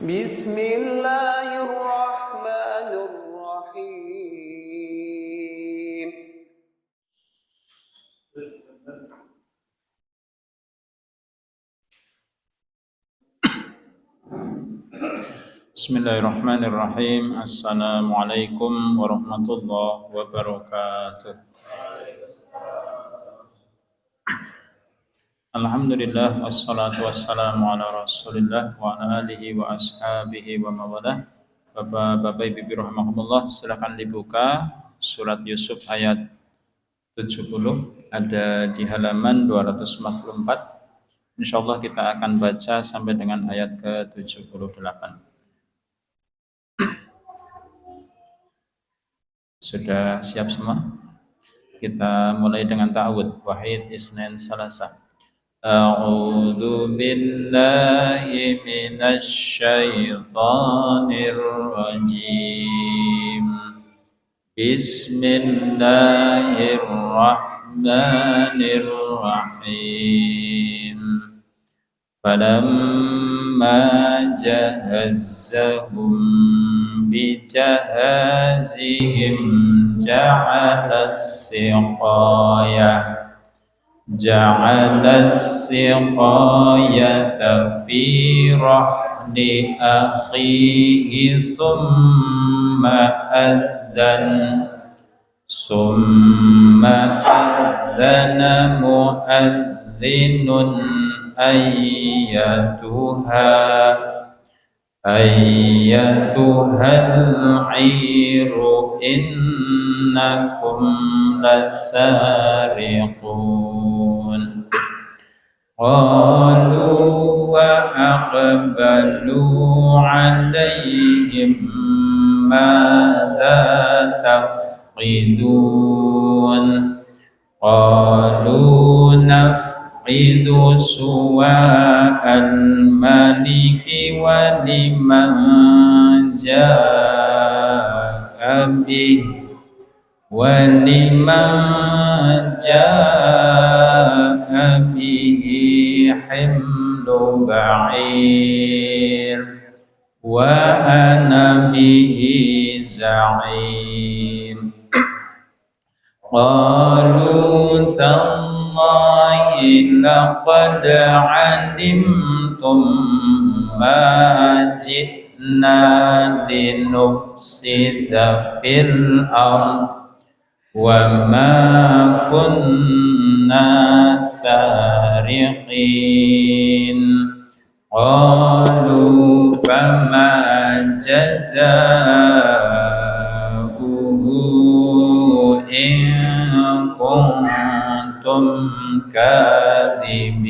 بسم الله الرحمن الرحيم. Bismillahirrahmanirrahim. Assalamualaikum warahmatullahi wabarakatuh. Alhamdulillah wassalatu wassalamu ala Rasulillah wa ala alihi wa ashabihi wa mawalah. Bapak-bapak Ibu rahimahumullah, silakan dibuka surat Yusuf ayat 70, ada di halaman 244. Insyaallah kita akan baca sampai dengan ayat ke-78. Sudah siap semua? Kita mulai dengan ta'awud. Wahid, isnain, salasa. A'udzu billahi minasy syaithanir rajim. Bismillahirrahmanirrahim. Falamma jahazzahum bijahazihim ja'ala as-siqayata fi rahli akhihi thumma adzana mu'adzinun ayyatuhal 'iru innakum lasariqun. Qalu wa aqbalu 'alayhim madza tafqidun. Qalu nafqidu suwa'al maliki wa liman ja'a bihi himlu ba'ir wa ana bihi za'im. Qalu tallahi laqad 'alimtum ma ji'na linufsida fil ardh wa ma kunna sariqin. Qalu fama jazaa'uhu in kuntum kadhibin.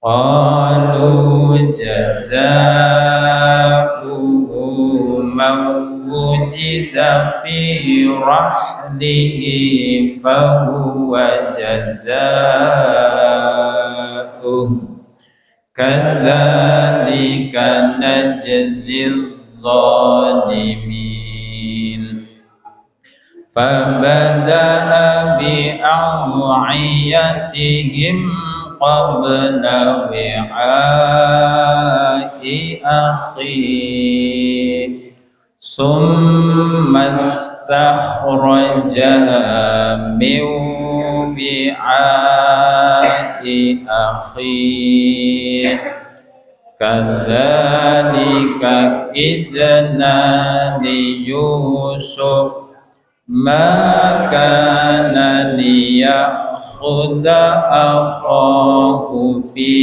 Qalu jazaa'uhu man wujida fi rahlihi fahuwa jazaa'uhu kadzalika najzil zalimin. Fabada'a bi'aw'iyatihim qabla wi'a'i akhihi summa istakhrajaha min wi'a'i akhihi kadzalika kidna li Yusuf ma kana liyakhudha akhahu fi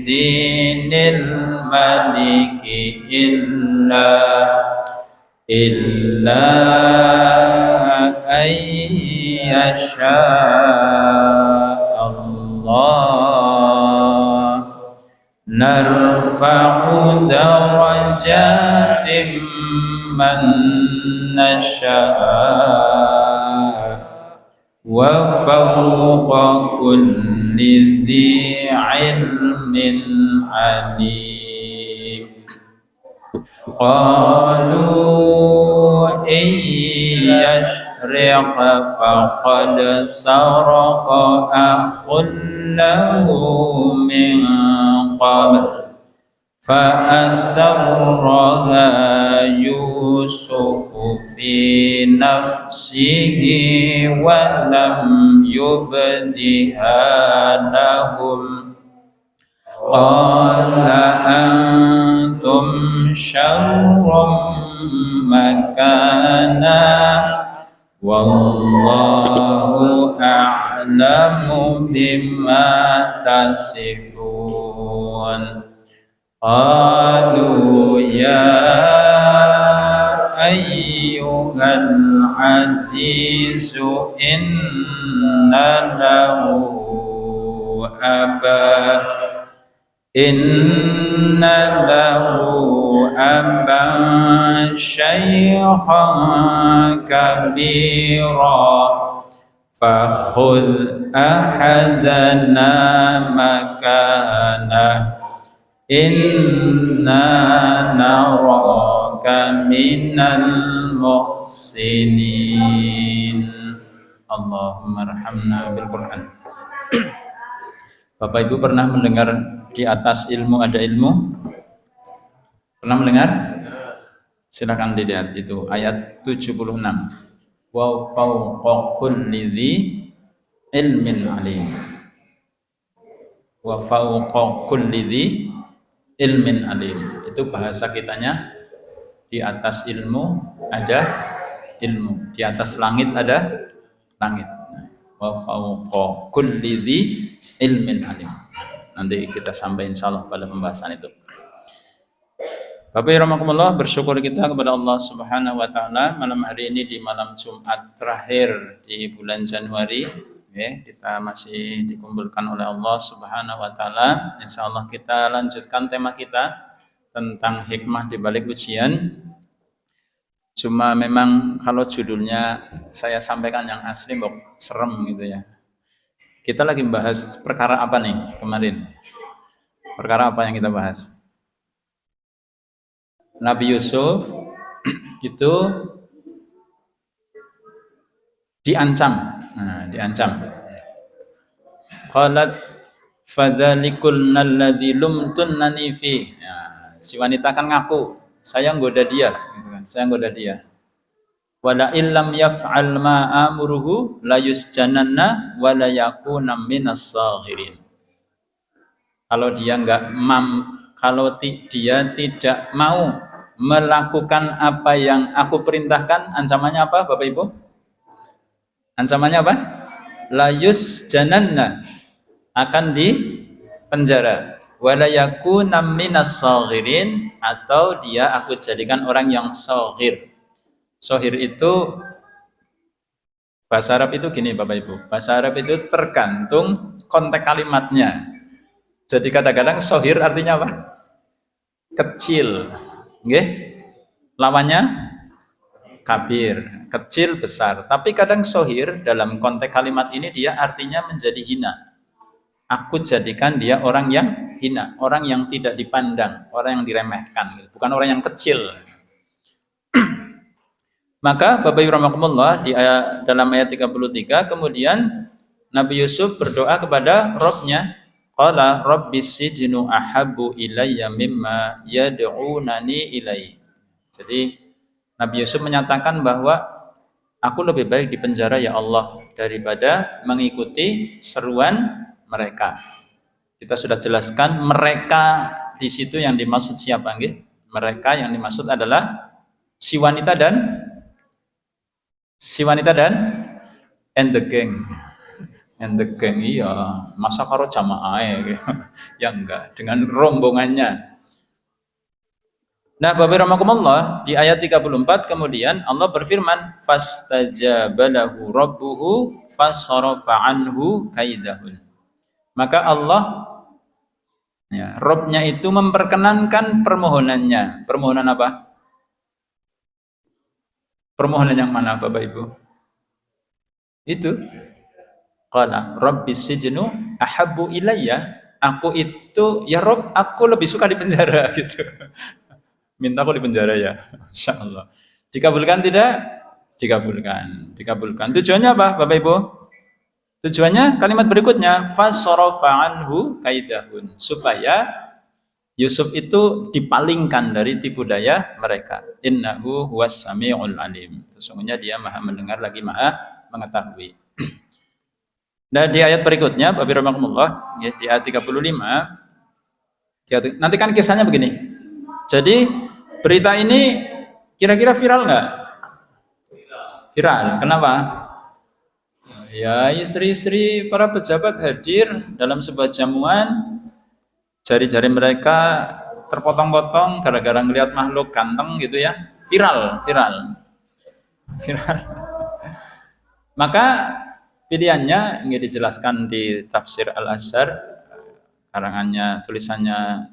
dinil maliki illa ayyasha Allah narfa'u darajatin man nasha' wa fawqa kulli dhi 'ilmin 'alim. Qalu iyyashriq faqad saraqa akhun lahu min qabl فأسرها يوسف في نفسه ولم يبدها لهم قال أنتم شر مكانا والله أعلم بما تصفون قالوا يا أيها العزيز إن له أبا شيخا كبيرا فخذ أحدنا مكانه إنا نراك من المحسنين اللهم ارحمنا بالقرآن. Bapak Ibu pernah mendengar di atas ilmu ada ilmu? Pernah mendengar? Silakan dilihat itu ayat 76. Wa fawqa kulli dzi ilmin alim. Wa fawqa kulli dzi ilmin alim. Itu bahasa kitanya, di atas ilmu ada ilmu, di atas langit ada langit. Wa fawqa kulli dzi ilmin alim. Nanti kita sampai insyaallah pada pembahasan itu. Bapak Rahmatullah, bersyukur kita kepada Allah Subhanahu wa taala malam hari ini di malam Jumat terakhir di bulan Januari. Kita masih dikumpulkan oleh Allah Subhanahu wa taala. Insyaallah kita lanjutkan tema kita tentang hikmah di balik ujian. Cuma memang kalau judulnya saya sampaikan yang asli kok serem gitu ya. Kita lagi membahas perkara apa nih kemarin? Perkara apa yang kita bahas? Nabi Yusuf itu diancam. Nah, diancam. Qalat fadzalikul alladzi lumtunnani fi. Ya, si wanita kan ngaku, saya nggoda dia, gitu kan. Saya nggoda dia. Wala illam yaf'al ma amuruhu la yusjananna wa la yakuna minas saghirin. Kalau dia dia tidak mau melakukan apa yang aku perintahkan, ancamannya apa Bapak Ibu? Ancamannya apa? La yusjananna, akan dipenjara. Wa la yakuna minas saghirin, atau dia aku jadikan orang yang saghir. Sohir itu bahasa Arab itu gini Bapak Ibu. Bahasa Arab itu tergantung konteks kalimatnya. Jadi kadang-kadang sohir artinya apa? Kecil. Nggih? Lawannya kabir, kecil, besar. Tapi kadang sohir dalam konteks kalimat ini dia artinya menjadi hina. Aku jadikan dia orang yang hina, orang yang tidak dipandang, orang yang diremehkan, bukan orang yang kecil. Maka Bapak Ibu rahimakumullah, dalam ayat 33 kemudian Nabi Yusuf berdoa kepada Rabb-nya, qala rabbis sijnu ahabbu ilayya mimma yad'unani ilai. Jadi Nabi Yusuf menyatakan bahwa aku lebih baik di penjara ya Allah daripada mengikuti seruan mereka. Kita sudah jelaskan mereka di situ yang dimaksud siapa nggih? Mereka yang dimaksud adalah si wanita dan and the gang. And the gang, iya, masa karo jamaah ya enggak, dengan rombongannya. Nah, Bapak Rahmatullah, di ayat 34 kemudian Allah berfirman, fastajaba lahu rabbuhu fasarafa anhu kaidahun. Maka Allah, ya, Rabb-nya itu memperkenankan permohonannya. Permohonan apa? Permohonan yang mana Bapak Ibu? Itu qala rabbis sijnu ahabbu ilayya. Aku itu ya Rabb, aku lebih suka di penjara gitu. Minta aku di penjara ya. Insyaallah. Dikabulkan tidak? Dikabulkan. Tujuannya apa Bapak Ibu? Tujuannya kalimat berikutnya fasarafa anhu kaidahun, supaya Yusuf itu dipalingkan dari tipu daya mereka. Innahu huwas samiul alim. Sesungguhnya dia maha mendengar lagi maha mengetahui. Dan di ayat berikutnya, Bapak Rahmatullah, ya, di ayat 35, ya, nanti kan kisahnya begini. Jadi berita ini kira-kira viral nggak? Viral. Kenapa? Ya, istri-istri para pejabat hadir dalam sebuah jamuan, jari-jari mereka terpotong-potong gara-gara ngelihat makhluk ganteng gitu ya. Viral. Maka pilihannya ini dijelaskan di Tafsir Al-Azhar, karangannya tulisannya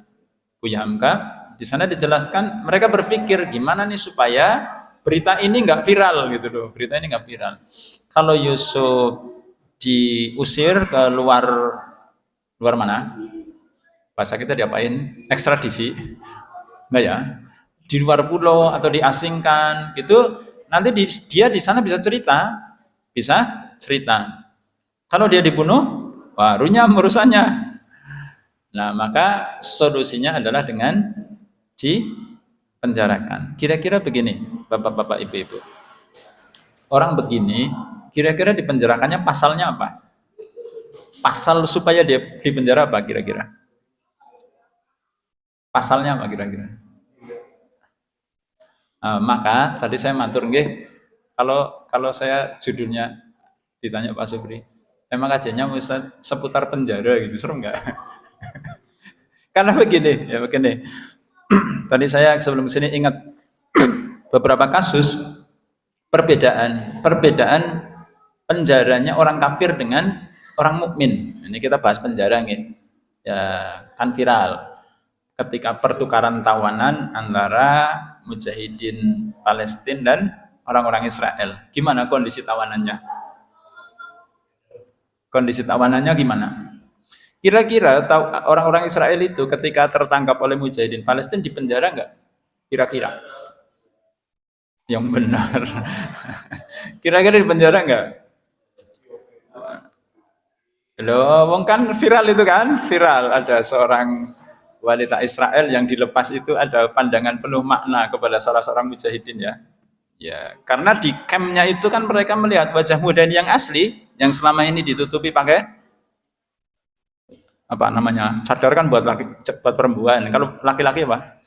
Buya Hamka. Di sana dijelaskan mereka berpikir gimana nih supaya berita ini nggak viral gitu loh. Berita ini nggak viral. Kalau Yusuf diusir ke luar mana? Bahasa kita diapain? Ekstradisi. Enggak ya? Di luar pulau atau diasingkan gitu, nanti dia di sana bisa cerita. Kalau dia dibunuh, barunya urusannya. Nah, maka solusinya adalah dengan dipenjarakan. Kira-kira begini, Bapak-bapak, Ibu-ibu. Orang begini, kira-kira dipenjarakannya pasalnya apa? Pasal supaya dia dipenjara apa kira-kira? Pasalnya apa kira-kira? Maka tadi saya matur nggih, kalau saya judulnya ditanya Pak Supri, emang kajiannya Ustaz seputar penjara gitu, serem nggak? Karena begini. Tadi saya sebelum sini ingat beberapa kasus perbedaan penjaranya orang kafir dengan orang mukmin. Ini kita bahas penjara nih. Ya, kan viral ketika pertukaran tawanan antara mujahidin Palestina dan orang-orang Israel. Gimana kondisi tawanannya? Kondisi tawanannya gimana? Kira-kira orang-orang Israel itu ketika tertangkap oleh mujahidin Palestina dipenjara nggak? Kira-kira? Yang benar. Kira-kira dipenjara nggak? Loh, wong kan viral itu kan? Viral ada seorang wanita Israel yang dilepas itu ada pandangan penuh makna kepada salah seorang mujahidin ya. Ya, karena di campnya itu kan mereka melihat wajah muda yang asli yang selama ini ditutupi pakai apa namanya? Cadar kan buat perempuan. Kalau laki-laki apa?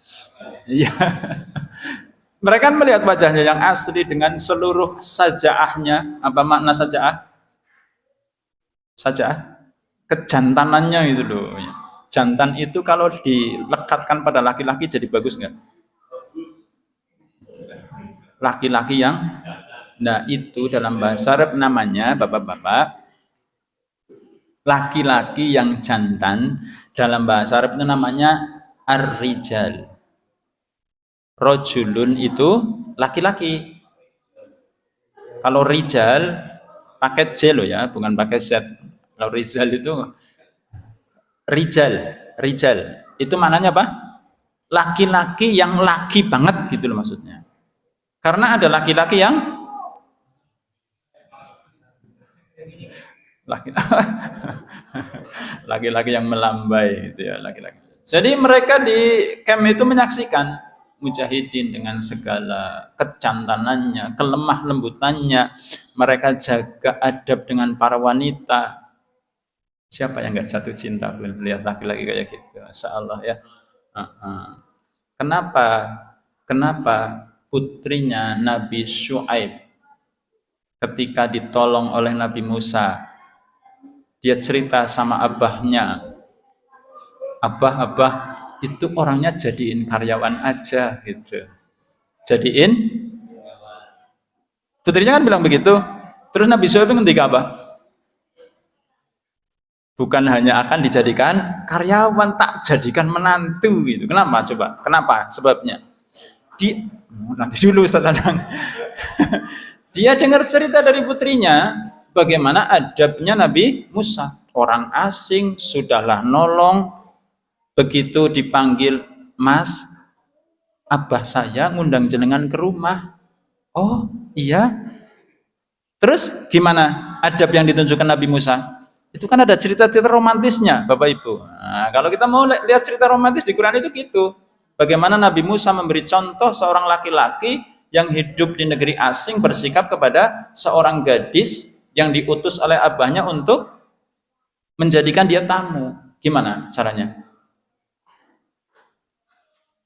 Iya. Mereka kan melihat wajahnya yang asli dengan seluruh sajaahnya. Apa makna sajaah? Sajaah kejantanannya itu loh. Jantan itu kalau dilekatkan pada laki-laki jadi bagus nggak? Laki-laki yang, nah itu dalam bahasa Arab namanya, bapak-bapak, laki-laki yang jantan dalam bahasa Arab itu namanya ar-rijal. Rojulun itu laki-laki. Kalau rijal pakai J loh ya, bukan pakai Z. Kalau rijal itu rijal itu maknanya apa? Laki-laki yang laki banget gitu loh maksudnya. Karena ada laki-laki yang laki-laki yang melambai gitu ya, laki-laki. Jadi mereka di camp itu menyaksikan mujahidin dengan segala kecantanannya, kelemah lembutannya, mereka jaga adab dengan para wanita. Siapa yang nggak jatuh cinta melihat laki-laki kayak gitu? Masya Allah ya. Kenapa putrinya Nabi Syuaib ketika ditolong oleh Nabi Musa, dia cerita sama abahnya, abah itu orangnya jadiin karyawan aja gitu. Jadiin, putrinya kan bilang begitu. Terus Nabi Syuaib ngendika apa? Bukan hanya akan dijadikan karyawan, tak jadikan menantu gitu. Kenapa coba? Kenapa? Sebabnya nanti dulu Ustaz Anang. Dia dengar cerita dari putrinya bagaimana adabnya Nabi Musa. Orang asing sudahlah nolong, begitu dipanggil Mas, abah saya ngundang jenengan ke rumah. Oh iya. Terus gimana adab yang ditunjukkan Nabi Musa? Itu kan ada cerita-cerita romantisnya, Bapak Ibu. Nah, kalau kita mau lihat cerita romantis di Quran itu gitu. Bagaimana Nabi Musa memberi contoh seorang laki-laki yang hidup di negeri asing bersikap kepada seorang gadis yang diutus oleh abahnya untuk menjadikan dia tamu. Gimana caranya?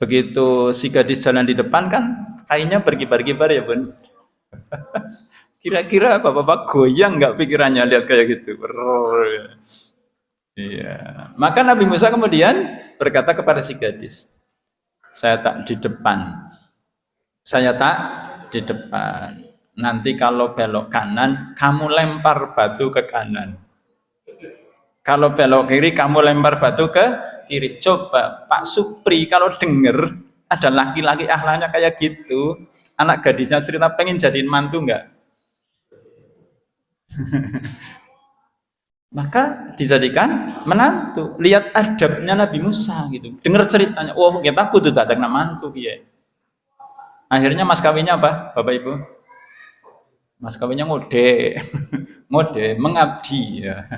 Begitu si gadis jalan di depan kan kainnya berkibar-kibar ya Bun. Kira-kira bapak-bapak goyang nggak pikirannya lihat kayak gitu? Iya. Maka Nabi Musa kemudian berkata kepada si gadis, saya tak di depan. Saya tak di depan. Nanti kalau belok kanan, kamu lempar batu ke kanan. Kalau belok kiri, kamu lempar batu ke kiri. Coba Pak Supri kalau denger ada laki-laki ahlaknya kayak gitu, anak gadisnya cerita pengen jadiin mantu nggak? Maka dijadikan menantu. Lihat adabnya Nabi Musa gitu. Dengar ceritanya, oh kita kudu dadak mantu kiye. Akhirnya mas kawinnya apa, Bapak Ibu? Mas kawinnya ngode, ngode, mengabdi ya.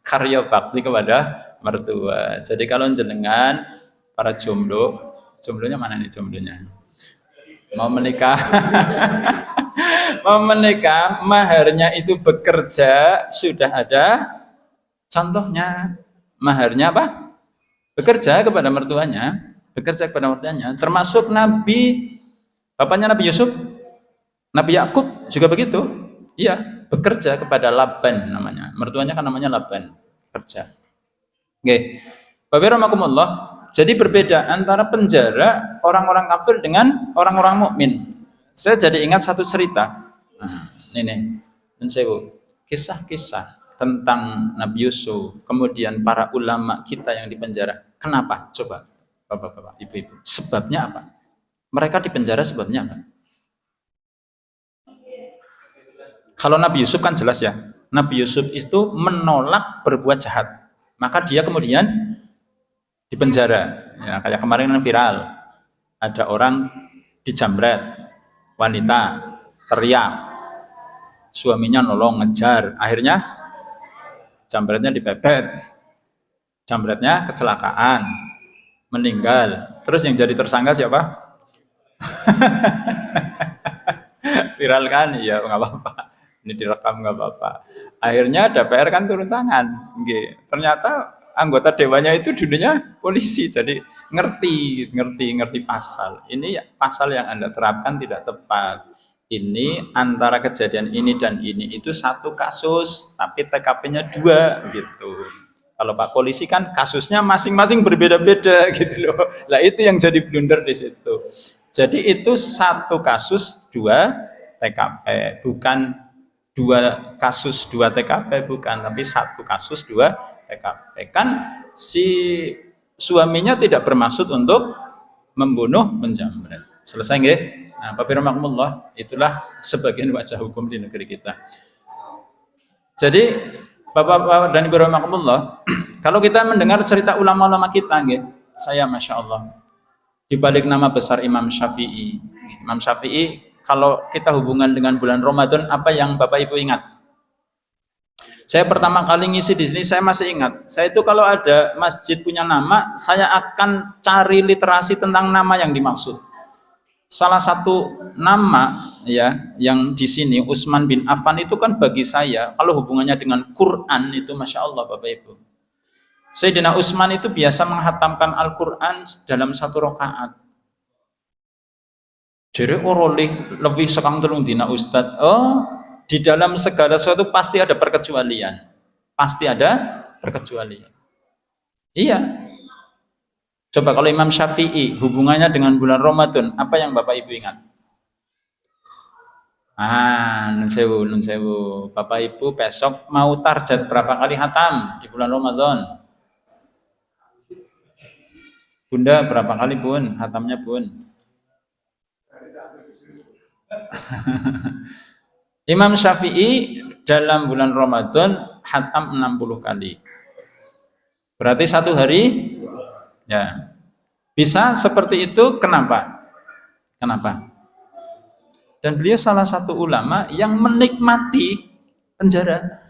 Karya bakti kepada mertua. Jadi kalau jenengan para jomblo, jomblonya mana nih jomblonya? Mau menikah, mau menikah, maharnya itu bekerja, sudah ada contohnya. Maharnya apa? Bekerja kepada mertuanya, bekerja kepada mertuanya. Termasuk Nabi, bapaknya Nabi Yusuf, Nabi Yakub juga begitu. Iya, bekerja kepada Laban namanya. Mertuanya kan namanya Laban, kerja. Oke. Bapak rahimakumullah. Jadi berbeda antara penjara orang-orang kafir dengan orang-orang mukmin. Saya jadi ingat satu cerita. Nah, ini dan saya kisah-kisah tentang Nabi Yusuf, kemudian para ulama kita yang dipenjara. Kenapa? Coba, Bapak-bapak, Ibu-ibu. Sebabnya apa? Mereka dipenjara sebabnya apa? Kalau Nabi Yusuf kan jelas ya. Nabi Yusuf itu menolak berbuat jahat. Maka dia kemudian dipenjara. Ya, kayak kemarin yang viral. Ada orang dijamret, wanita teriak, suaminya nolong ngejar, akhirnya jambretnya dipepet, jambretnya kecelakaan, meninggal. Terus yang jadi tersangka siapa? Viral kan? Iya, nggak apa-apa. Ini direkam nggak apa-apa. Akhirnya DPR kan turun tangan. Ternyata anggota dewannya itu dulunya polisi, jadi ngerti pasal. Ini ya, pasal yang Anda terapkan tidak tepat. Ini antara kejadian ini dan ini itu satu kasus, tapi TKP-nya dua gitu. Kalau Pak polisi kan kasusnya masing-masing berbeda-beda gitu loh. Lah itu yang jadi blunder di situ. Jadi itu satu kasus dua TKP, bukan dua kasus dua TKP, bukan, tapi satu kasus dua TKP. Kan si suaminya tidak bermaksud untuk membunuh, menjamret. Selesai nggih? Nah, Bapak rahimakumullah, itulah sebagian wajah hukum di negeri kita. Jadi Bapak-bapak dan Ibu rahimakumullah, kalau kita mendengar cerita ulama-ulama kita nggih, saya Masya Allah, di balik nama besar Imam Syafi'i. Imam Syafi'i, kalau kita hubungan dengan bulan Ramadan, apa yang Bapak Ibu ingat? Saya pertama kali ngisi di sini, saya masih ingat. Saya itu kalau ada masjid punya nama, saya akan cari literasi tentang nama yang dimaksud. Salah satu nama ya yang di sini Utsman bin Affan itu kan bagi saya kalau hubungannya dengan Quran itu Masya Allah Bapak Ibu. Sayyidina Utsman itu biasa menghatamkan Al-Quran dalam satu rakaat. Jadi lebih sekang telung dina Ustadz. Oh, di dalam segala sesuatu pasti ada perkecualian. Pasti ada perkecualian. Iya. Coba kalau Imam Syafi'i hubungannya dengan bulan Ramadan, apa yang Bapak Ibu ingat? Nun sewu. Bapak Ibu besok mau target berapa kali hatam di bulan Ramadan? Bunda berapa kali Bun hatamnya Bun? Imam Syafi'i dalam bulan Ramadan hatam 60 kali. Berarti satu hari ya. Bisa seperti itu, kenapa? Kenapa? Dan beliau salah satu ulama yang menikmati penjara.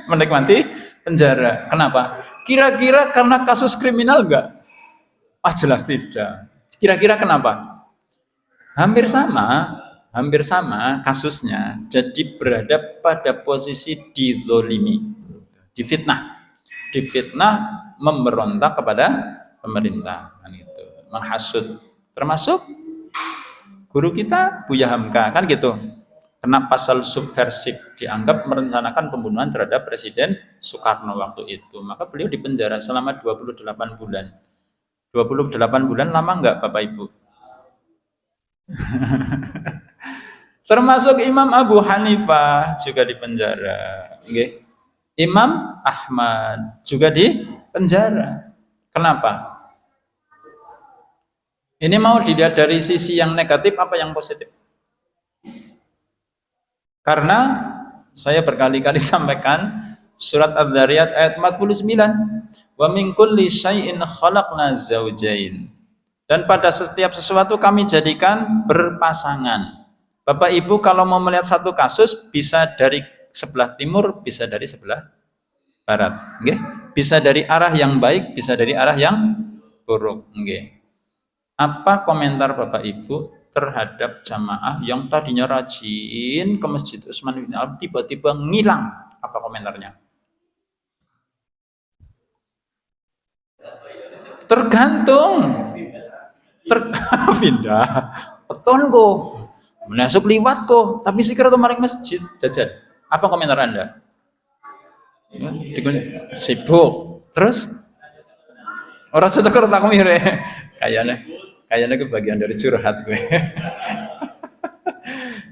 Menikmati penjara. Kenapa? Kira-kira karena kasus kriminal enggak? Ah, jelas tidak. Kira-kira kenapa? Hampir sama kasusnya. Jadi berada pada posisi dizolimi, difitnah memberontak kepada pemerintah, kan gitu, menghasut. Termasuk guru kita Buya Hamka, kan gitu, kena pasal subversif, dianggap merencanakan pembunuhan terhadap Presiden Soekarno waktu itu. Maka beliau dipenjara selama 28 bulan. 28 bulan lama enggak Bapak Ibu? Termasuk Imam Abu Hanifah juga dipenjara. Okay. Imam Ahmad juga dipenjara. Kenapa? Ini mau dilihat dari sisi yang negatif apa yang positif? Karena saya berkali-kali sampaikan surat Adz-Dzariyat ayat 49, wa min kulli syai'in khalaqna zawjain. Dan pada setiap sesuatu kami jadikan berpasangan. Bapak Ibu kalau mau melihat satu kasus bisa dari sebelah timur, bisa dari sebelah barat, okay? Bisa dari arah yang baik, bisa dari arah yang buruk, okay? Apa komentar Bapak Ibu terhadap jamaah yang tadinya rajin ke Masjid Utsman bin Affan tiba-tiba ngilang? Apa komentarnya? Tergantung. Pindah. Beton kok. Menasup liwat kok, tapi sikir atau maring masjid jajan. Apa komentar Anda? Ya, sibuk. Terus orang cocok tak mire. Kayaknya kebagian dari curhat gue.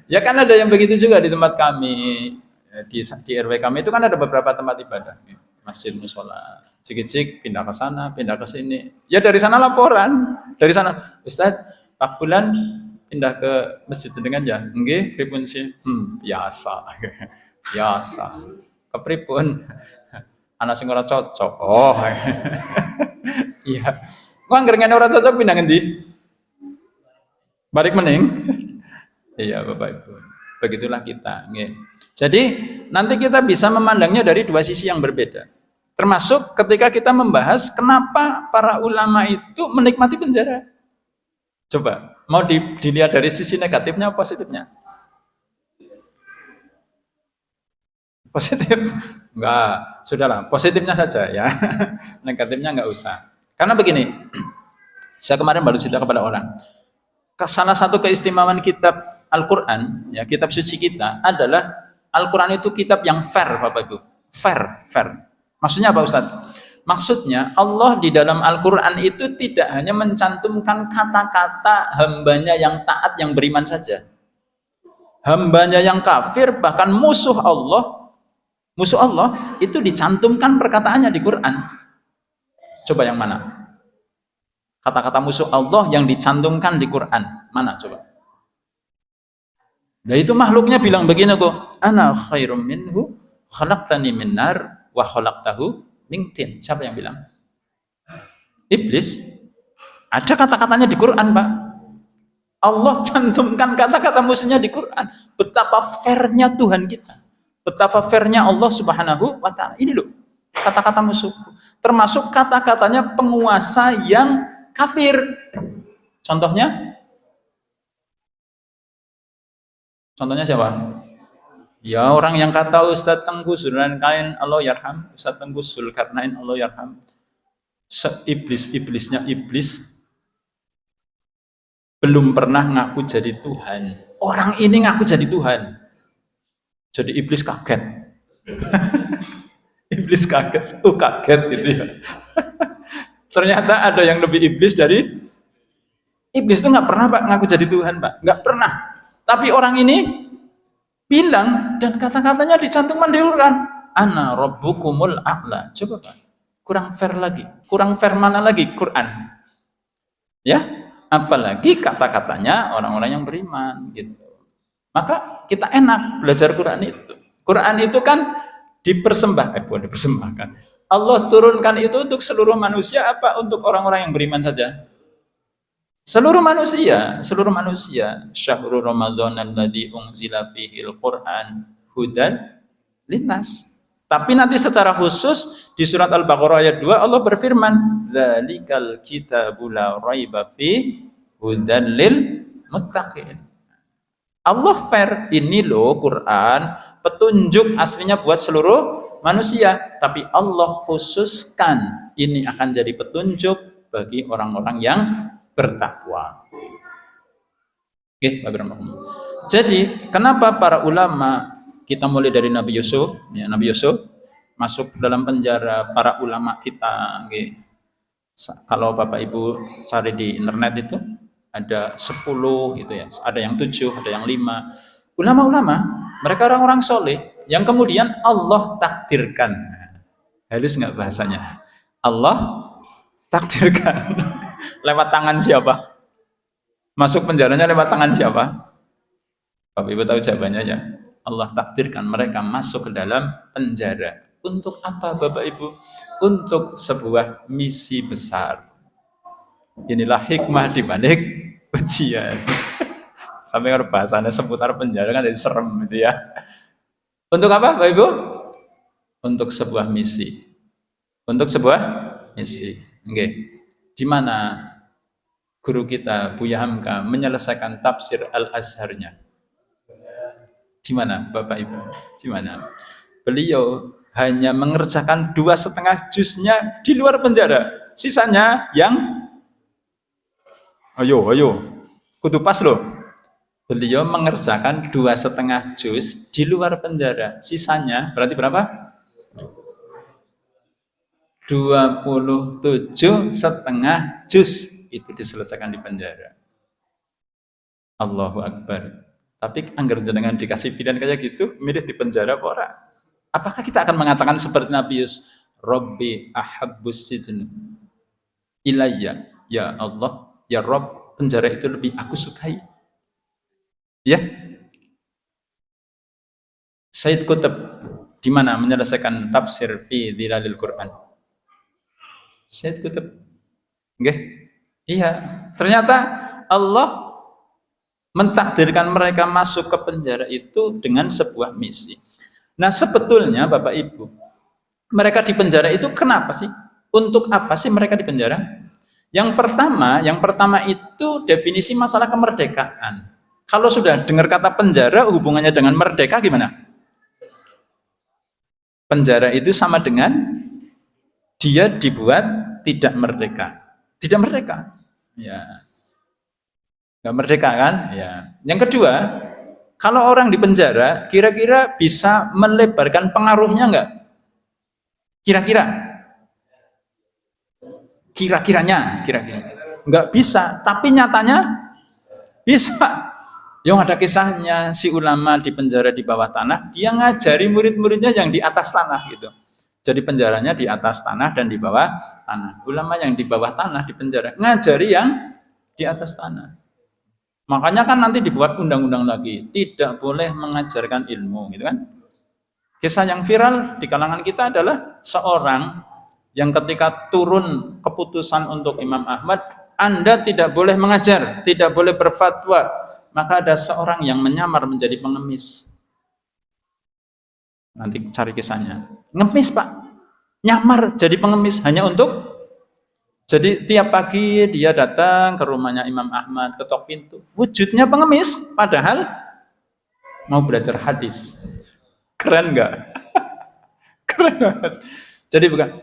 Ya kan ada yang begitu juga di tempat kami, di RW kami itu kan ada beberapa tempat ibadah, masjid, musola, cik-cik pindah ke sana, pindah ke sini. Ya dari sana laporan, dari sana, Ustaz, Pak Fulan pindah ke masjid dengan ya, nggih, pripun sih? Biasa, biasa. Kepripun? Anak sing ora cocok. Oh, iya. Kok anggere ora cocok pindah ngendi? Balik mening. Iya Bapak Ibu. Begitulah kita. Nggih. Jadi nanti kita bisa memandangnya dari dua sisi yang berbeda. Termasuk ketika kita membahas kenapa para ulama itu menikmati penjara. Coba, mau dilihat dari sisi negatifnya atau positifnya? Positif? Enggak, sudahlah, positifnya saja ya. Negatifnya enggak usah. Karena begini, saya kemarin baru cerita kepada orang. Salah satu keistimewaan kitab Al-Quran, ya, kitab suci kita adalah Al-Quran itu kitab yang fair, Bapak Ibu. Fair. Maksudnya apa Ustaz? Maksudnya Allah di dalam Al-Quran itu tidak hanya mencantumkan kata-kata hambanya yang taat, yang beriman saja. Hambanya yang kafir, bahkan musuh Allah itu dicantumkan perkataannya di Quran. Coba yang mana? Kata-kata musuh Allah yang dicantumkan di Quran. Mana coba? Nah itu makhluknya bilang begini kok. Ana khairum minhu khalaqtani min nar wa khalaqtahu min tin. Siapa yang bilang? Iblis. Ada kata-katanya di Quran, Pak. Allah cantumkan kata-kata musuhnya di Quran. Betapa fairnya Tuhan kita. Betapa fairnya Allah Subhanahu wa ta'ala. Ini loh, kata-kata musuh. Termasuk kata-katanya penguasa yang kafir. Contohnya siapa? Ya orang yang kata Ustadz Tengku Zulkarnain Allah yarham, Ustadz Tengku Zulkarnain Allah yarham, iblisnya iblis belum pernah ngaku jadi Tuhan. Orang ini ngaku jadi Tuhan. Jadi iblis kaget. Iblis kaget, kaget gitu ya. Ternyata ada yang lebih iblis dari iblis itu nggak pernah Pak ngaku jadi Tuhan Pak, nggak pernah. Tapi orang ini bilang dan kata-katanya dicantumkan di Quran. Ana rabbukumul a'la. Coba Pak, kurang fair lagi. Kurang fair mana lagi Quran? Ya, apalagi kata-katanya orang-orang yang beriman gitu. Maka kita enak belajar Quran itu. Quran itu kan dipersembahkan. Allah turunkan itu untuk seluruh manusia apa untuk orang-orang yang beriman saja? Seluruh manusia. Syahrul Ramadan alladzi unzila fihil Qur'an hudan linnas. Tapi nanti secara khusus di surat Al-Baqarah ayat 2 Allah berfirman, "Dzalikal kitabul la raiba fi hudan lil muttaqin." Allah fair, ini loh Quran, petunjuk aslinya buat seluruh manusia, tapi Allah khususkan ini akan jadi petunjuk bagi orang-orang yang bertakwa. Oke, jadi kenapa para ulama, kita mulai dari Nabi Yusuf, ya, Nabi Yusuf masuk dalam penjara, para ulama kita, okay. Kalau Bapak Ibu cari di internet itu ada 10 gitu ya, ada yang 7, ada yang 5. Ulama-ulama, mereka orang-orang soleh yang kemudian Allah takdirkan. Halus nggak bahasanya? Allah takdirkan. Lewat tangan siapa? Masuk penjaranya lewat tangan siapa? Bapak Ibu tahu jawabannya ya. Allah takdirkan mereka masuk ke dalam penjara. Untuk apa Bapak Ibu? Untuk sebuah misi besar. Inilah hikmah di balik ujian. Sampai kalau bahasanya seputar penjara kan jadi serem gitu ya. Untuk apa Bapak Ibu? Untuk sebuah misi. Untuk sebuah misi. Oke. Di mana guru kita Buya Hamka menyelesaikan tafsir Al-Azharnya? Di mana Bapak Ibu? Di mana? Beliau hanya mengerjakan 2,5 juznya di luar penjara. Sisanya yang ayo, kudu pas loh. Beliau mengerjakan 2,5 juz di luar penjara. Sisanya berarti berapa? 27,5 juz itu diselesaikan di penjara. Allahu Akbar. Tapi anggar jenengan dikasih pilihan kayak gitu, milih di penjara apa ora? Apakah kita akan mengatakan seperti Nabi Yusuf, Rabbi ahabbus sijnu ilayya, ya Allah, ya Rabb, penjara itu lebih aku sukai. Ya. Said Qutb di mana menyelesaikan tafsir fi Dhilalil Quran? Said Qutb. Nggih. Iya, ternyata Allah mentakdirkan mereka masuk ke penjara itu dengan sebuah misi. Nah, sebetulnya Bapak Ibu, mereka di penjara itu kenapa sih? Untuk apa sih mereka di penjara? Yang pertama itu definisi masalah kemerdekaan. Kalau sudah dengar kata penjara, hubungannya dengan merdeka gimana? Penjara itu sama dengan dia dibuat tidak merdeka. Tidak merdeka. Ya. Nggak merdeka kan? Ya. Yang kedua, kalau orang di penjara, kira-kira bisa melebarkan pengaruhnya nggak? Kira-kiranya. Nggak bisa, tapi nyatanya bisa. Yang ada kisahnya, si ulama di penjara di bawah tanah, dia ngajari murid-muridnya yang di atas tanah gitu. Jadi penjaranya di atas tanah dan di bawah tanah. Ulama yang di bawah tanah di penjara ngajari yang di atas tanah. Makanya kan nanti dibuat undang-undang lagi, tidak boleh mengajarkan ilmu, gitu kan? Kisah yang viral di kalangan kita adalah seorang yang ketika turun keputusan untuk Imam Ahmad, Anda tidak boleh mengajar, tidak boleh berfatwa, maka ada seorang yang menyamar menjadi pengemis. Nanti cari kisahnya. Ngemis Pak, nyamar jadi pengemis hanya untuk. Jadi tiap pagi dia datang ke rumahnya Imam Ahmad, ketok pintu. Wujudnya pengemis, padahal mau belajar hadis. Keren nggak? Keren banget. Jadi bukan,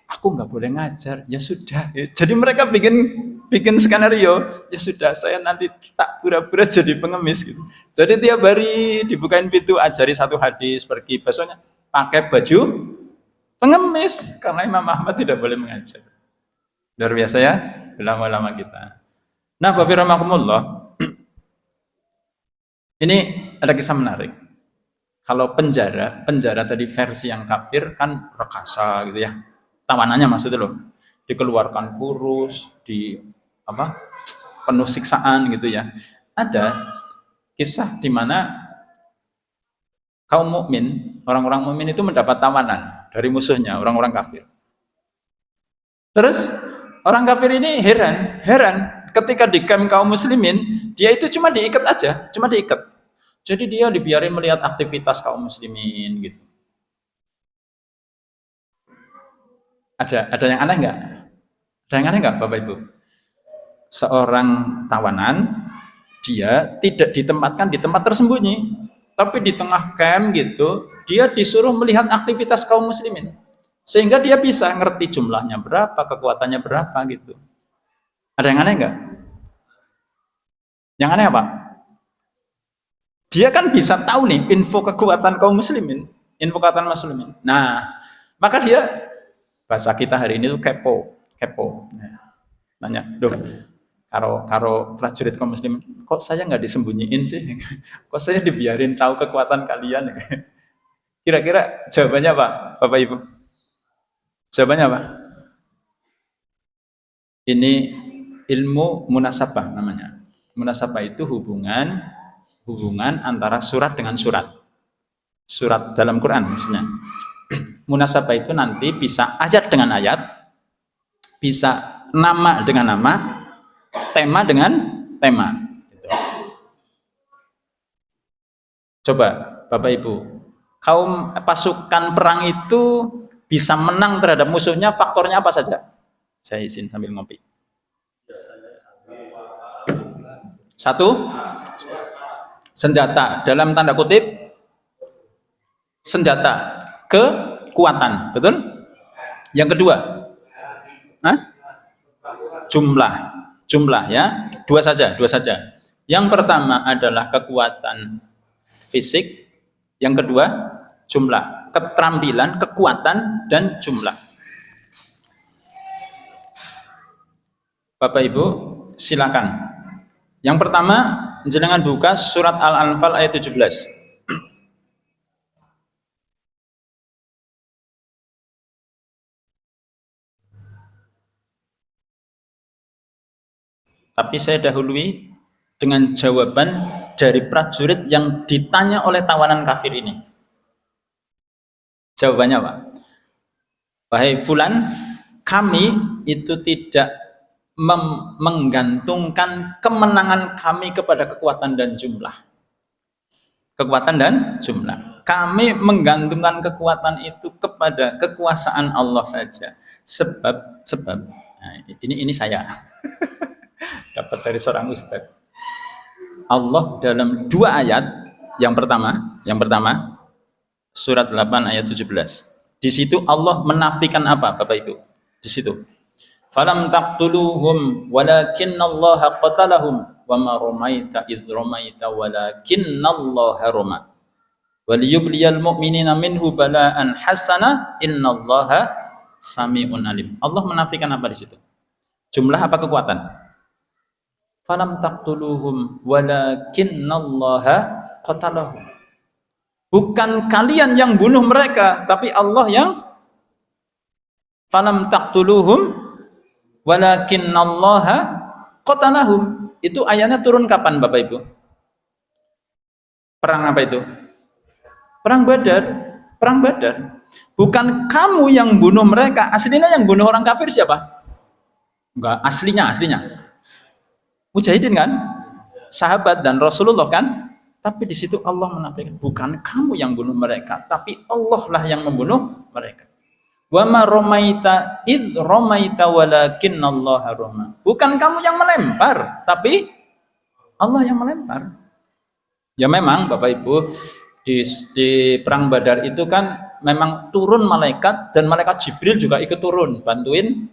aku nggak boleh ngajar. Ya sudah. Jadi mereka bikin skenario. Ya sudah, saya nanti tak pura-pura jadi pengemis gitu. Jadi tiap hari dibukain pintu, ajari satu hadis, pergi. Besoknya pakai baju pengemis karena Imam Ahmad tidak boleh mengajar. Luar biasa ya, ulama-ulama kita. Nah, Bapak rahimakumullah, ini ada kisah menarik. Kalau penjara tadi versi yang kafir kan rekasa gitu ya. Tawanannya maksudnya loh, dikeluarkan kurus, penuh siksaan gitu ya. Ada kisah di mana kaum mukmin, orang-orang mukmin itu mendapat tawanan dari musuhnya, orang-orang kafir. Terus orang kafir ini heran ketika di camp kaum muslimin, dia itu cuma diikat aja, Jadi dia dibiarin melihat aktivitas kaum muslimin gitu. Ada yang aneh nggak? Ada yang aneh nggak, Bapak Ibu? Seorang tawanan, dia tidak ditempatkan di tempat tersembunyi, tapi di tengah camp gitu, dia disuruh melihat aktivitas kaum muslimin, sehingga dia bisa ngerti jumlahnya berapa, kekuatannya berapa gitu. Ada yang aneh nggak? Yang aneh apa? Dia kan bisa tahu nih info kekuatan kaum muslimin, info kekuatan muslimin. Nah, maka dia, bahasa kita hari ini tuh kepo. Nanya, duh, karo prajurit kaum muslimin, kok saya nggak disembunyiin sih? Kok saya dibiarin tahu kekuatan kalian? Kira-kira jawabannya apa, Bapak Ibu? Jawabannya apa? Ini ilmu munasabah namanya. Munasabah itu hubungan antara surat dengan surat. Surat dalam Quran maksudnya. Munasabah itu nanti bisa ayat dengan ayat, bisa nama dengan nama, tema dengan tema. Coba Bapak Ibu, kaum pasukan perang itu bisa menang terhadap musuhnya, faktornya apa saja? Saya izin sambil ngopi. Satu, senjata. Dalam tanda kutip, senjata. Kekuatan. Betul? Yang kedua, jumlah ya. Dua saja. Yang pertama adalah kekuatan fisik. Yang kedua, jumlah. Keterampilan, kekuatan, dan jumlah. Bapak Ibu, silakan. Yang pertama, jenengan buka surat Al-Anfal ayat 17. Tapi saya dahului dengan jawaban dari prajurit yang ditanya oleh tawanan kafir ini. Jawabannya apa? Wahai fulan, kami itu tidak menggantungkan kemenangan kami kepada kekuatan dan jumlah. Kekuatan dan jumlah. Kami menggantungkan kekuatan itu kepada kekuasaan Allah saja. Sebab nah, ini saya dapat dari seorang ustaz. Allah dalam dua ayat, yang pertama surat 8 ayat 17. Di situ Allah menafikan apa, Bapak Ibu? Di situ. Falam taqtuluhum walakinnallaha qatalahum wa ma ramaita idh ramaita walakinnallaha rama. Waliyubliyal mu'minina minhu bala'an hasana innallaha sami'un alim. Allah menafikan apa di situ? Jumlah apa kekuatan? Falam taqtuluhum walakinnallaha qatalahum. Bukan kalian yang bunuh mereka, tapi Allah yang falam taqtuluhum walakinnallaha qatalahum. Itu ayatnya turun kapan, Bapak Ibu? Perang apa itu? Perang Badar. Bukan kamu yang bunuh mereka. Aslinya yang bunuh orang kafir siapa? Enggak, aslinya. Mujahidin kan? Sahabat dan Rasulullah kan? Tapi di situ Allah menafikan, bukan kamu yang bunuh mereka, tapi Allah lah yang membunuh mereka. Wa ma ramaita id ramaita walakinnallaha rama. Bukan kamu yang melempar, tapi Allah yang melempar. Ya memang Bapak Ibu, di perang Badar itu kan memang turun malaikat, dan malaikat Jibril juga ikut turun bantuin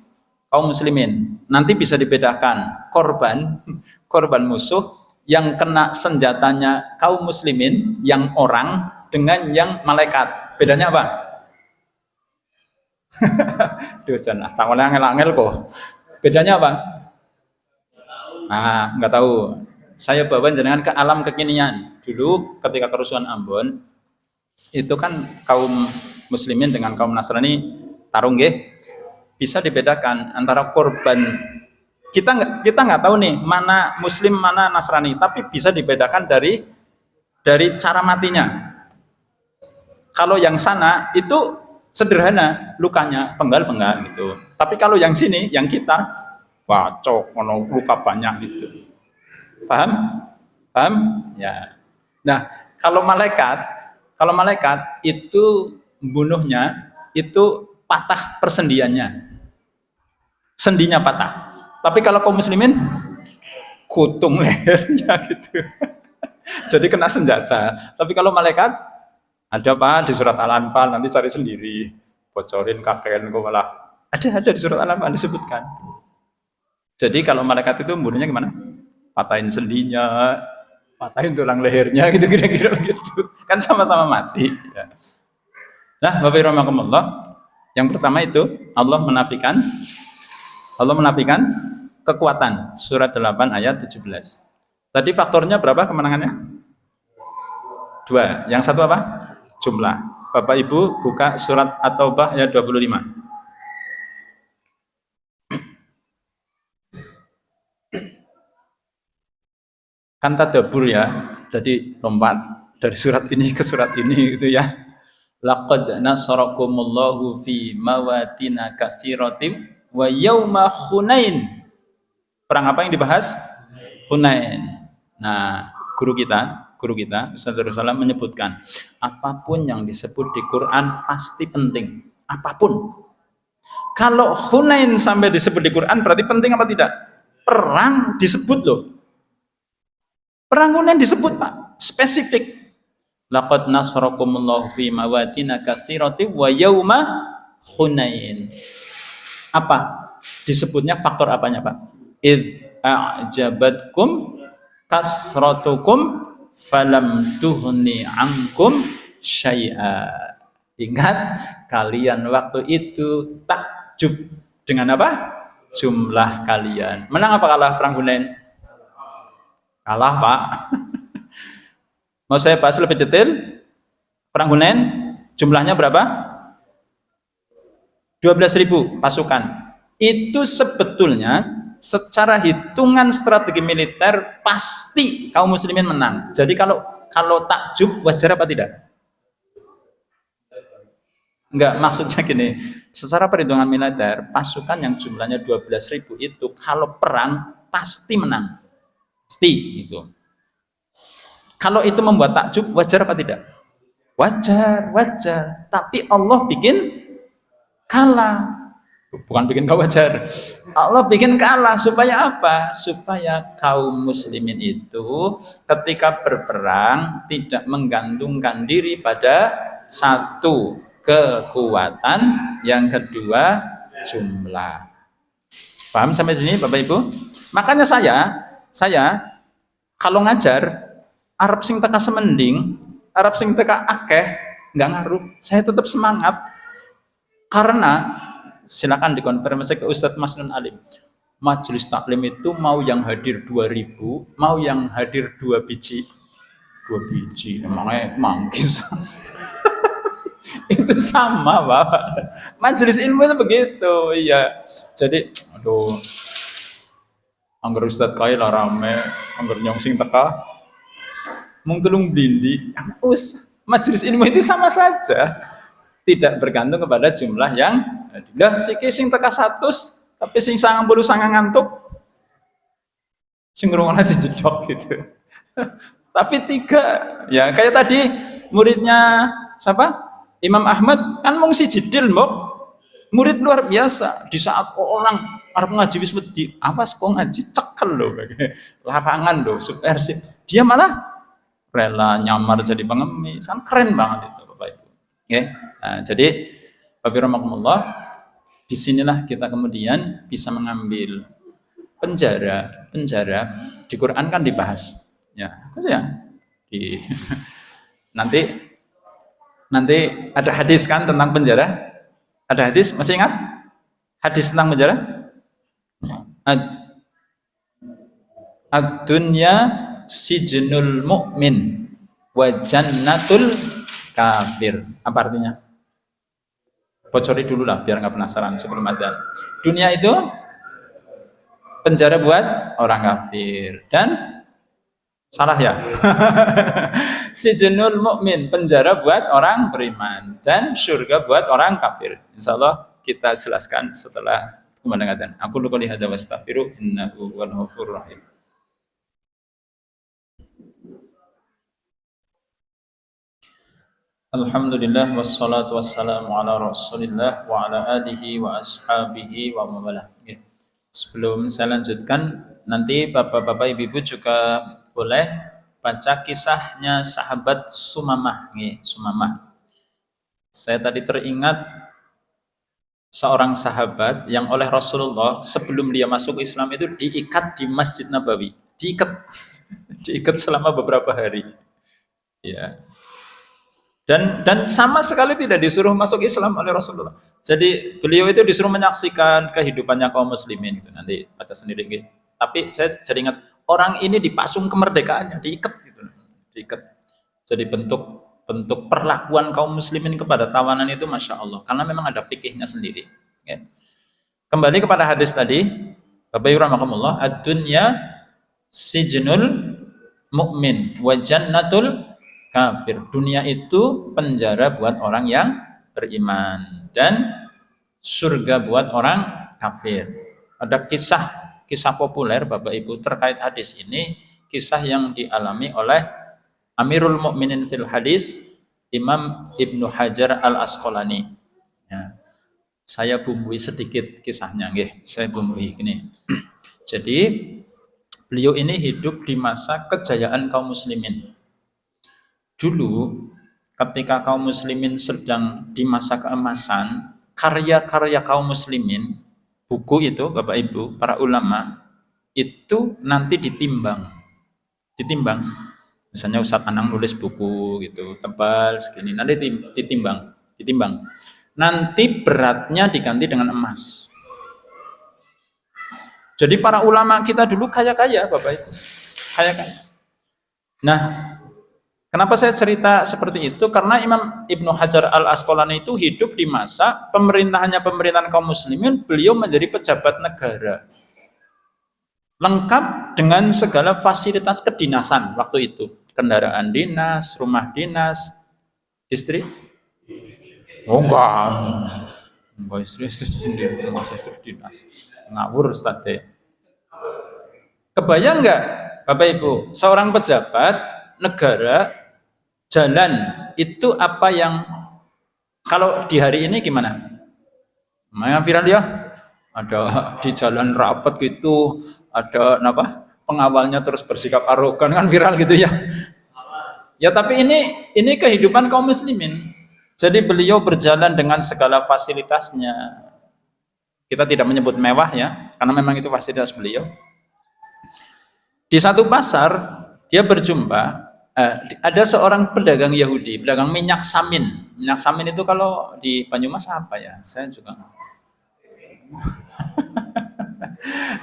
kaum muslimin. Nanti bisa dibedakan korban musuh yang kena senjatanya kaum muslimin, yang orang, dengan yang malaikat. Bedanya apa? Duh, jangan tangannya angel-angel kok. Bedanya apa? Nggak tahu. Saya bawa jenengan ke alam kekinian. Dulu ketika kerusuhan Ambon, itu kan kaum muslimin dengan kaum Nasrani tarung nggih. Bisa dibedakan antara korban, kita nggak tahu nih mana Muslim mana Nasrani, tapi bisa dibedakan dari cara matinya. Kalau yang sana itu sederhana, lukanya penggal-penggal gitu. Tapi kalau yang sini, yang kita, wacok, luka banyak gitu. Paham? Ya. Nah, kalau malaikat itu bunuhnya itu patah persendiannya, sendinya patah. Tapi kalau kaum muslimin kutung lehernya gitu. Jadi kena senjata. Tapi kalau malaikat ada apa di surat Al-Anfal, nanti cari sendiri. Bocorin kakek kok malah ada di surat Al-Anfal disebutkan. Jadi kalau malaikat itu membunuhnya gimana? Patahin sendinya, patahin tulang lehernya gitu kira-kira gitu. Kan sama-sama mati. Ya. Nah, Bapak Ibu rahimakumullah, yang pertama itu Allah menafikan kekuatan. Surat 8 ayat 17. Tadi faktornya berapa kemenangannya? 2. Yang satu apa? Jumlah. Bapak Ibu buka surat At-Taubah ayat 25. Kan tadabbur ya, jadi lompat dari surat ini ke surat ini gitu ya. Laqad nasarakumullahu fi mawatina katsiratin wa yauma Hunain. Perang apa yang dibahas? Hunain. Nah, guru kita Ustaz Darussalam menyebutkan, apapun yang disebut di Quran pasti penting, apapun. Kalau Hunain sampai disebut di Quran berarti penting apa tidak? Perang disebut loh. Perang Hunain disebut, Pak, spesifik. Laqad nasarakumullahu fi mawatina katsiratin wa yauma Hunain. Apa? Disebutnya faktor apanya, Pak? Id a'jabatkum kasratukum falam tuhni ankum syai'a. Ingat, kalian waktu itu takjub dengan apa? Jumlah kalian. Menang apa kalah perang Hunain? Kalah, Pak. Mau saya bahas lebih detail? Perang Hunain jumlahnya berapa? 12.000 pasukan. Itu sebetulnya secara hitungan strategi militer pasti kaum muslimin menang. Jadi kalau takjub wajar apa tidak? Enggak, maksudnya gini, secara perhitungan militer pasukan yang jumlahnya 12.000 itu kalau perang pasti menang. Pasti itu. Kalau itu membuat takjub, wajar apa tidak? Wajar. Tapi Allah bikin kalah. Bukan bikin gak wajar. Allah bikin kalah supaya apa? Supaya kaum muslimin itu ketika berperang tidak menggantungkan diri pada satu, kekuatan, yang kedua jumlah. Paham sampai sini Bapak Ibu? Makanya saya kalau ngajar Arab sing teka semending, Arab sing teka akeh, nggak ngaruh. Saya tetap semangat. Karena, silakan dikonfirmasi ke Ustadz Masnun Alim. Majelis taklim itu mau yang hadir 2.000, mau yang hadir 2 biji. 2 biji, emangnya manggis. Itu sama, Bapak. Majelis ilmu itu begitu, iya. Jadi, aduh, anggar Ustadz kaya lah rame, anggar nyongsing teka, mung telung blindi. Majelis ilmu itu sama saja, tidak bergantung kepada jumlah yang dah siki sing teka 100, tapi sing 90 sangat ngantuk, sing ngrungokna dijedok gitu. Tapi 3, ya kayak tadi muridnya siapa? Imam Ahmad kan mung siji jidil, Mbok. Murid luar biasa. Di saat orang arep ngaji wis wedi, awas kok ngaji cekel loh, lapangan loh, subversif. Dia malah rela nyamar jadi pengemis, kan keren banget itu Bapak Ibu. Okay? Nah, jadi Bapak Rahmatullah, disinilah kita kemudian bisa mengambil penjara di Quran kan dibahas, ya, di nanti ada hadis kan tentang penjara, ada hadis, masih ingat hadis tentang penjara? Ad-dunya sijnul mu'min wa jannatul kafir. Apa artinya? Bocori dulu lah biar nggak penasaran sebelum adzan. Dunia itu penjara buat orang kafir dan salah ya. Sijnul mu'min, penjara buat orang beriman dan surga buat orang kafir. Insyaallah kita jelaskan setelah kumandang adzan. Aku lupa lihat wa astaghfiru innahu wal ghafurur rahim. Alhamdulillah wassalatu wassalamu ala Rasulillah wa ala alihi wa ashabihi wa mawalah. Sebelum saya lanjutkan, nanti Bapak-bapak Ibu-ibu juga boleh baca kisahnya sahabat Sumamah, Sumamah. Saya tadi teringat seorang sahabat yang oleh Rasulullah sebelum dia masuk Islam itu diikat di Masjid Nabawi, diikat diikat selama beberapa hari. Ya. Dan sama sekali tidak disuruh masuk Islam oleh Rasulullah. Jadi beliau itu disuruh menyaksikan kehidupannya kaum muslimin gitu. Nanti baca sendiri gitu. Tapi saya jadi ingat orang ini dipasung kemerdekaannya, diikat gitu. Diikat. Jadi bentuk perlakuan kaum muslimin kepada tawanan itu Masya Allah. Karena memang ada fikihnya sendiri. Ya. Kembali kepada hadis tadi, Bapak Ibu rahimakumullah, ad-dunya sijnul mu'min wa jannatul kafir. Dunia itu penjara buat orang yang beriman dan surga buat orang kafir. Ada kisah populer Bapak Ibu terkait hadis ini, kisah yang dialami oleh Amirul Mukminin fil hadis Imam Ibnu Hajar Al-Asqalani. Ya. Saya bumbui sedikit kisahnya, nggih. Saya bumbui gini. Jadi beliau ini hidup di masa kejayaan kaum muslimin. Dulu ketika kaum muslimin sedang di masa keemasan, karya-karya kaum muslimin, buku itu Bapak Ibu, para ulama, itu nanti ditimbang. Misalnya Ustadz Anang nulis buku gitu, tebal segini, nanti ditimbang. Nanti beratnya diganti dengan emas. Jadi para ulama kita dulu kaya-kaya Bapak Ibu. Kaya-kaya. Nah, kenapa saya cerita seperti itu? Karena Imam Ibnu Hajar Al-Asqalani itu hidup di masa pemerintahan kaum muslimin, beliau menjadi pejabat negara. Lengkap dengan segala fasilitas kedinasan waktu itu. Kendaraan dinas, rumah dinas, istri? Oh enggak istri sendiri, rumah istri dinas. Ngawur Ustaz. Kebayang enggak Bapak Ibu, seorang pejabat negara jalan itu apa yang kalau di hari ini gimana? Yang viral ya? Ada di jalan rapat gitu, ada apa? Pengawalnya terus bersikap arogan kan viral gitu ya. Ya tapi ini kehidupan kaum muslimin. Jadi beliau berjalan dengan segala fasilitasnya. Kita tidak menyebut mewah ya, karena memang itu fasilitas beliau. Di satu pasar dia berjumpa ada seorang pedagang Yahudi, pedagang minyak samin. Minyak samin itu kalau di Banyumas apa ya? Saya juga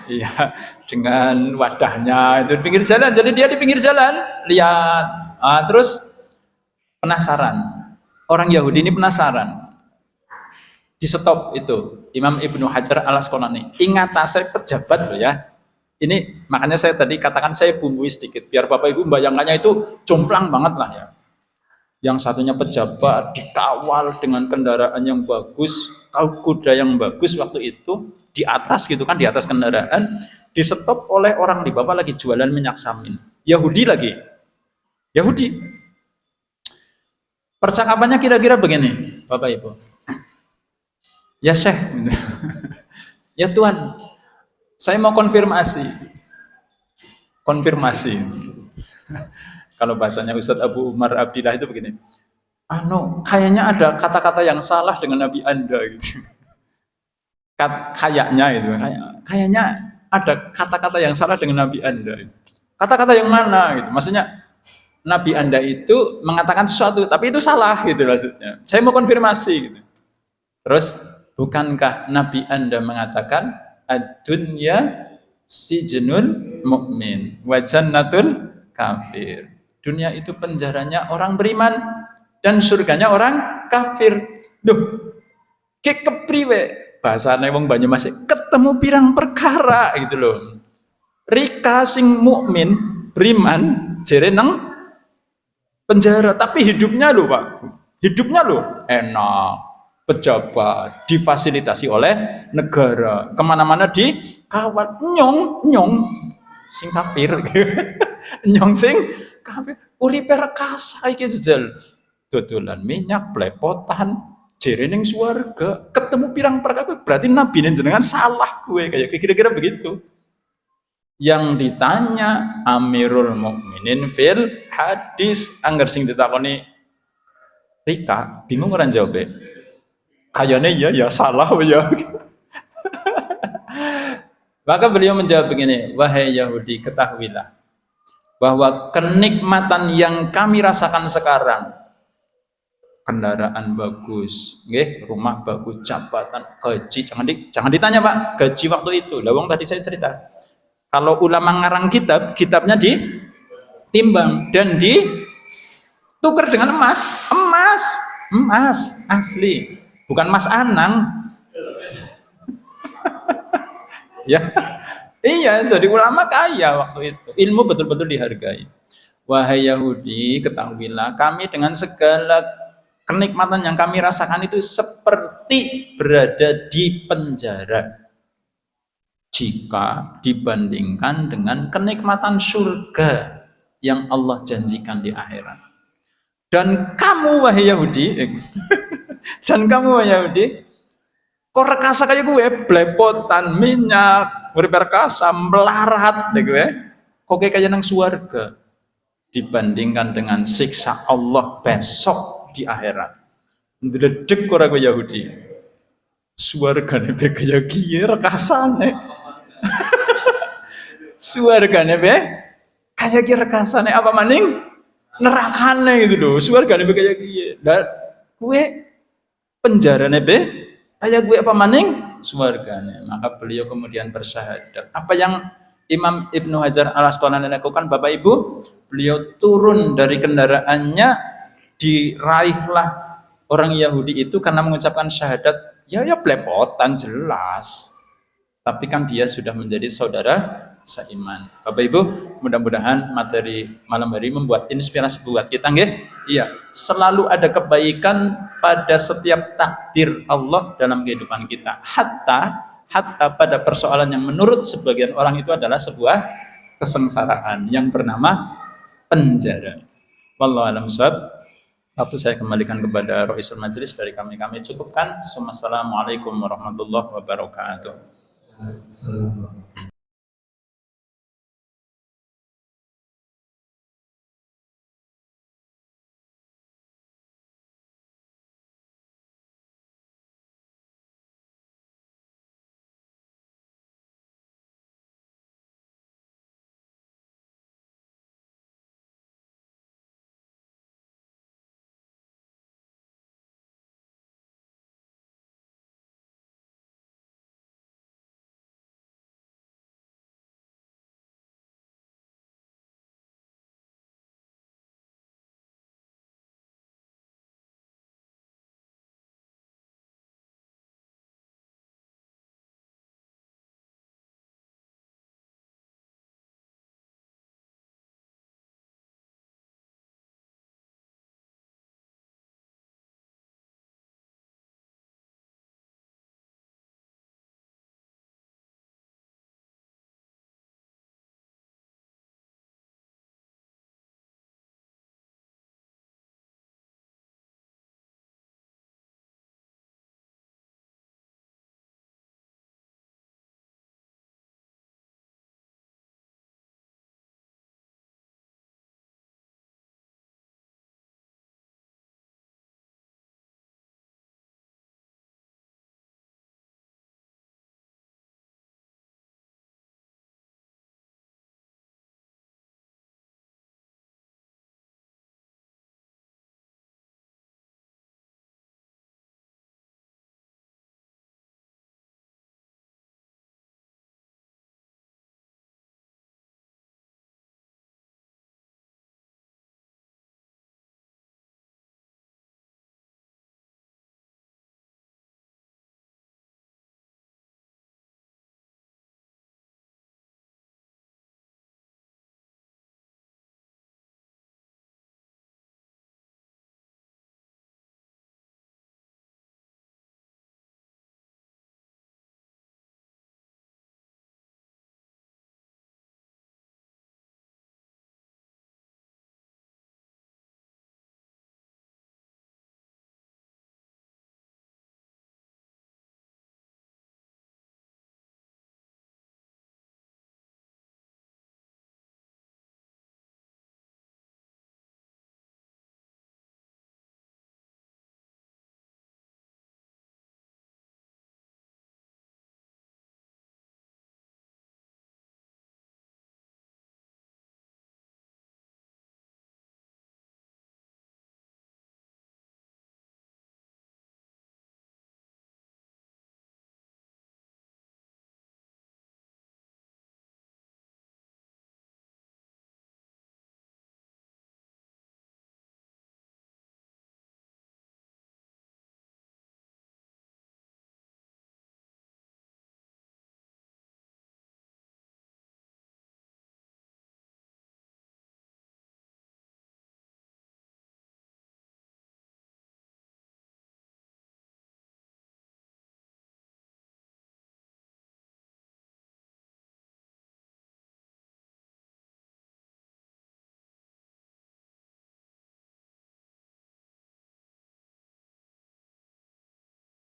iya, dengan wadahnya itu di pinggir jalan. Jadi dia di pinggir jalan lihat, terus penasaran. Orang Yahudi ini penasaran. Di stop itu Imam Ibnu Hajar Al-Asqalani. Ingat saya pejabat loh ya. Ini makanya saya tadi katakan saya bumbui sedikit biar Bapak Ibu bayangannya itu jomplang banget lah ya. Yang satunya pejabat dikawal dengan kendaraan yang bagus, kuda yang bagus waktu itu di atas gitu kan, di atas kendaraan, di stop oleh orang di bawah lagi jualan minyak samin. Yahudi lagi. Yahudi. Percakapannya kira-kira begini, Bapak Ibu. Ya Syekh. Ya Tuhan, saya mau konfirmasi. Kalau bahasanya Ustadz Abu Umar Abdillah itu begini. Kayaknya ada kata-kata yang salah dengan Nabi Anda gitu. Kayaknya itu. Kayaknya ada kata-kata yang salah dengan Nabi Anda. Kata-kata yang mana gitu. Maksudnya Nabi Anda itu mengatakan sesuatu tapi itu salah gitu maksudnya. Saya mau konfirmasi gitu. Terus bukankah Nabi Anda mengatakan ad-dunya sijnul mu'min wa jannatul kafir. Dunia itu penjaranya orang beriman dan surganya orang kafir. Duh, kepriwe bahasane wong Banyumas ketemu pirang perkara gitu loh. Rika sing mukmin beriman jere nang penjara tapi hidupnya loh Pak. Hidupnya loh enak, pejabat, difasilitasi oleh negara, kemana-mana dikawal, nyong sing kafir, nyong sing kafir, uripe rekasa iki jejal, dodolan minyak, blepotan, jere ning swarga, ketemu pirang perkara berarti nabi jenengan salah gue kayak kira-kira begitu. Yang ditanya Amirul Mukminin fil hadis, angger sing ditakoni Rika bingung ora jawab. Kayaknya ya salah ya. Maka beliau menjawab begini, wahai Yahudi, ketahuilah bahwa kenikmatan yang kami rasakan sekarang, kendaraan bagus, rumah bagus, jabatan, gaji, jangan ditanya Pak, gaji waktu itu. Lawang tadi saya cerita. Kalau ulama ngarang kitab, kitabnya ditimbang dan ditukar dengan emas asli, bukan emas anang. Ya, iya, jadi ulama kaya waktu itu. Ilmu betul-betul dihargai. Wahai Yahudi, ketahuilah kami dengan segala kenikmatan yang kami rasakan itu seperti berada di penjara jika dibandingkan dengan kenikmatan surga yang Allah janjikan di akhirat. Dan kamu wahai Yahudi, kok rekasa kayak gue, blepotan, minyak, berperkasa, melarat deh gue, kok kayak nang surga dibandingkan dengan siksa Allah besok di akhirat. Ndedek ora gue Yahudi. Suargane be kayak gie rekasane. Suargane be kayak gie rekasane apa maning? Nerakane gitu loh. Suargane be kayak gie. Dan gue penjarane be kayak gue apa maning? Suargane. Maka beliau kemudian bersyahadat. Apa yang Imam Ibnu Hajar Al-Asqalani lakukan, Bapak Ibu, beliau turun dari kendaraannya, diraihlah orang Yahudi itu karena mengucapkan syahadat. Ya blepotan jelas. Tapi kan dia sudah menjadi saudara seiman. Bapak Ibu, mudah-mudahan materi malam hari membuat inspirasi buat kita, nggih? Iya, selalu ada kebaikan pada setiap takdir Allah dalam kehidupan kita. Hatta pada persoalan yang menurut sebagian orang itu adalah sebuah kesengsaraan yang bernama penjara. Wallahu a'lam bishawab. Waktu saya kembalikan kepada Roisul Majelis, dari kami cukupkan. Assalamualaikum warahmatullahi wabarakatuh.